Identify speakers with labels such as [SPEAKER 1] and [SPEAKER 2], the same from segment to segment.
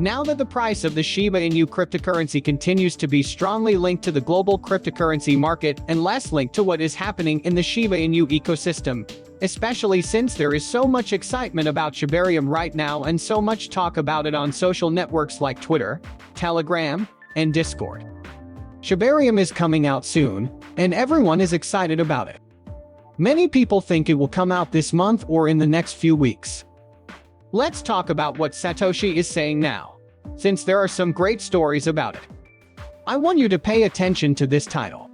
[SPEAKER 1] Now that the price of the Shiba Inu cryptocurrency continues to be strongly linked to the global cryptocurrency market and less linked to what is happening in the Shiba Inu ecosystem, especially since there is so much excitement about Shibarium right now and so much talk about it on social networks like Twitter, Telegram, and Discord. Shibarium is coming out soon, and everyone is excited about it. Many people think it will come out this month or in the next few weeks. Let's talk about what Satoshi is saying now, since there are some great stories about it. I want you to pay attention to this title.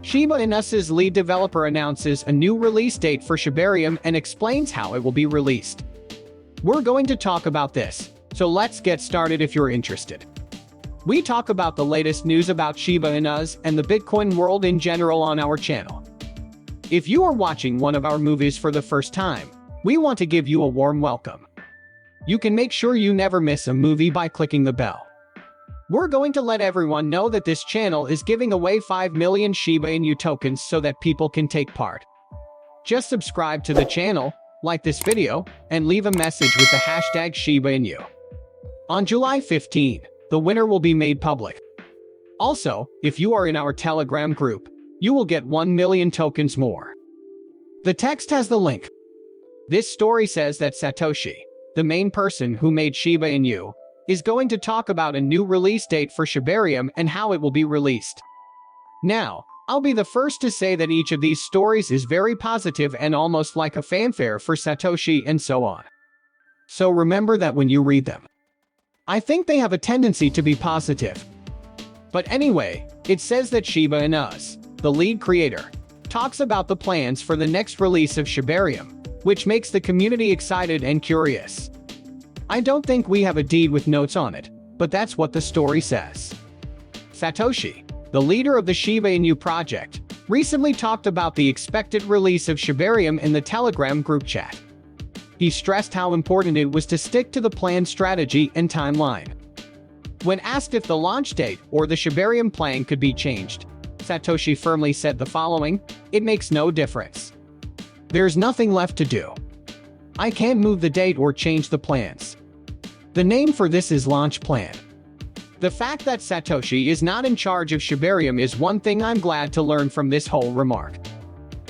[SPEAKER 1] Shiba Inu's lead developer announces a new release date for Shibarium and explains how it will be released. We're going to talk about this, so let's get started if you're interested. We talk about the latest news about Shiba Inu and the Bitcoin world in general on our channel. If you are watching one of our movies for the first time, we want to give you a warm welcome. You can make sure you never miss a movie by clicking the bell. We're going to let everyone know that this channel is giving away 5 million Shiba Inu tokens so that people can take part. Just subscribe to the channel, like this video, and leave a message with the hashtag Shiba Inu. On July 15, the winner will be made public. Also, if you are in our Telegram group, you will get 1 million tokens more. The text has the link. This story says that Satoshi, the main person who made Shiba Inu, is going to talk about a new release date for Shibarium and how it will be released. Now, I'll be the first to say that each of these stories is very positive and almost like a fanfare for Satoshi and so on. So remember that when you read them. I think they have a tendency to be positive. But anyway, it says that Shiba Inu, the lead creator, talks about the plans for the next release of Shibarium, which makes the community excited and curious. I don't think we have a deed with notes on it, but that's what the story says. Satoshi, the leader of the Shiba Inu project, recently talked about the expected release of Shibarium in the Telegram group chat. He stressed how important it was to stick to the planned strategy and timeline. When asked if the launch date or the Shibarium plan could be changed, Satoshi firmly said the following: "It makes no difference. There's nothing left to do. I can't move the date or change the plans." The name for this is launch plan. The fact that Satoshi is not in charge of Shibarium is one thing I'm glad to learn from this whole remark.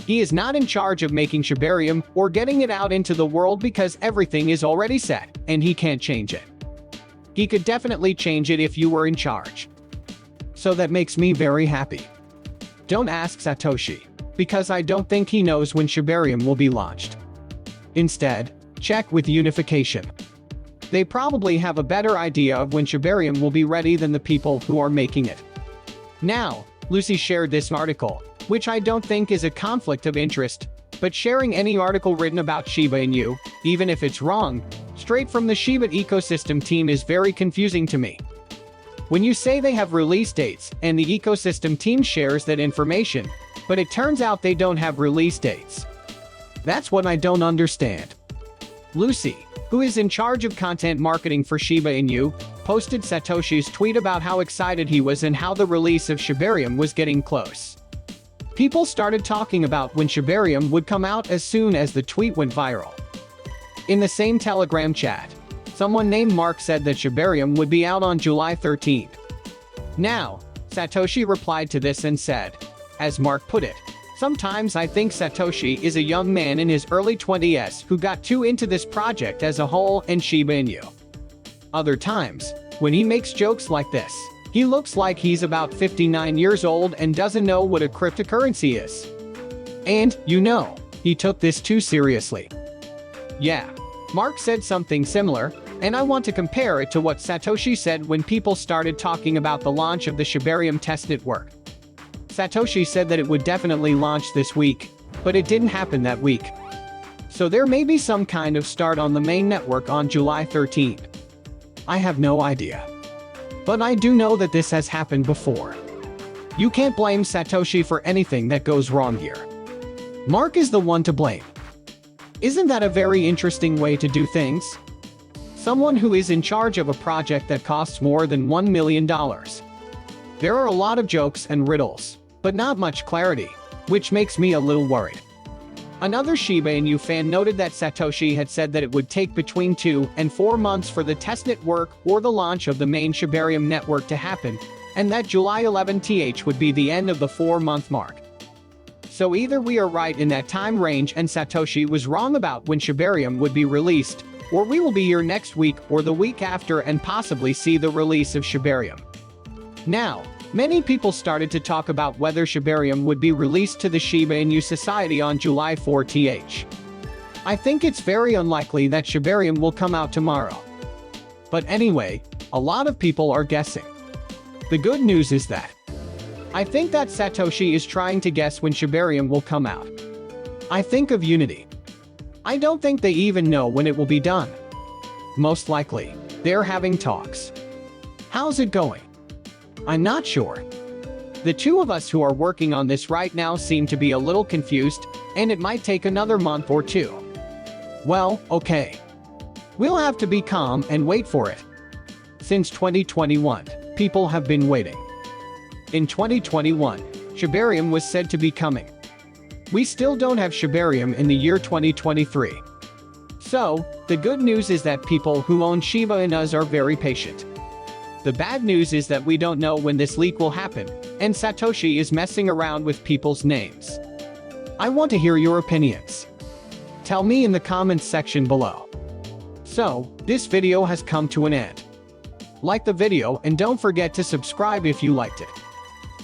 [SPEAKER 1] He is not in charge of making Shibarium or getting it out into the world because everything is already set, and he can't change it. He could definitely change it if you were in charge. So that makes me very happy. Don't ask Satoshi, because I don't think he knows when Shibarium will be launched. Instead, check with Unification. They probably have a better idea of when Shibarium will be ready than the people who are making it. Now, Lucy shared this article, which I don't think is a conflict of interest, but sharing any article written about Shiba Inu, even if it's wrong, straight from the Shiba ecosystem team is very confusing to me. When you say they have release dates and the ecosystem team shares that information, but it turns out they don't have release dates. That's what I don't understand. Lucy, who is in charge of content marketing for Shiba Inu, posted Satoshi's tweet about how excited he was and how the release of Shibarium was getting close. People started talking about when Shibarium would come out as soon as the tweet went viral. In the same Telegram chat, someone named Mark said that Shibarium would be out on July 13th. Now, Satoshi replied to this and said, as Mark put it, "Sometimes I think Satoshi is a young man in his early 20s who got too into this project as a whole and Shiba Inu. Other times, when he makes jokes like this, he looks like he's about 59 years old and doesn't know what a cryptocurrency is. And, he took this too seriously." Yeah, Mark said something similar, and I want to compare it to what Satoshi said when people started talking about the launch of the Shibarium test network. Satoshi said that it would definitely launch this week, but it didn't happen that week. So there may be some kind of start on the main network on July 13th. I have no idea. But I do know that this has happened before. You can't blame Satoshi for anything that goes wrong here. Mark is the one to blame. Isn't that a very interesting way to do things? Someone who is in charge of a project that costs more than $1 million. There are a lot of jokes and riddles, but not much clarity, which makes me a little worried. Another Shiba Inu fan noted that Satoshi had said that it would take between 2 and 4 months for the testnet work or the launch of the main Shibarium network to happen, and that July 11th would be the end of the 4-month mark. So either we are right in that time range and Satoshi was wrong about when Shibarium would be released, or we will be here next week or the week after and possibly see the release of Shibarium. Now, many people started to talk about whether Shibarium would be released to the Shiba Inu society on July 4th. I think it's very unlikely that Shibarium will come out tomorrow. But anyway, a lot of people are guessing. The good news is that I think that Satoshi is trying to guess when Shibarium will come out. I think of Unity. I don't think they even know when it will be done. Most likely, they're having talks. How's it going? I'm not sure. The two of us who are working on this right now seem to be a little confused, and it might take another month or 2. Well, okay. We'll have to be calm and wait for it. Since 2021, people have been waiting. In 2021, Shibarium was said to be coming. We still don't have Shibarium in the year 2023. So, the good news is that people who own Shiba Inus are very patient. The bad news is that we don't know when this leak will happen, and Satoshi is messing around with people's names. I want to hear your opinions. Tell me in the comments section below. So, this video has come to an end. Like the video and don't forget to subscribe if you liked it.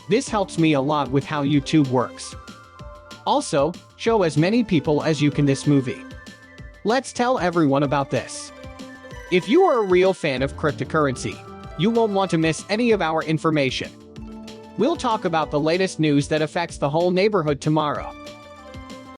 [SPEAKER 1] This helps me a lot with how YouTube works. Also, show as many people as you can this movie. Let's tell everyone about this. If you are a real fan of cryptocurrency, you won't want to miss any of our information. We'll talk about the latest news that affects the whole neighborhood tomorrow.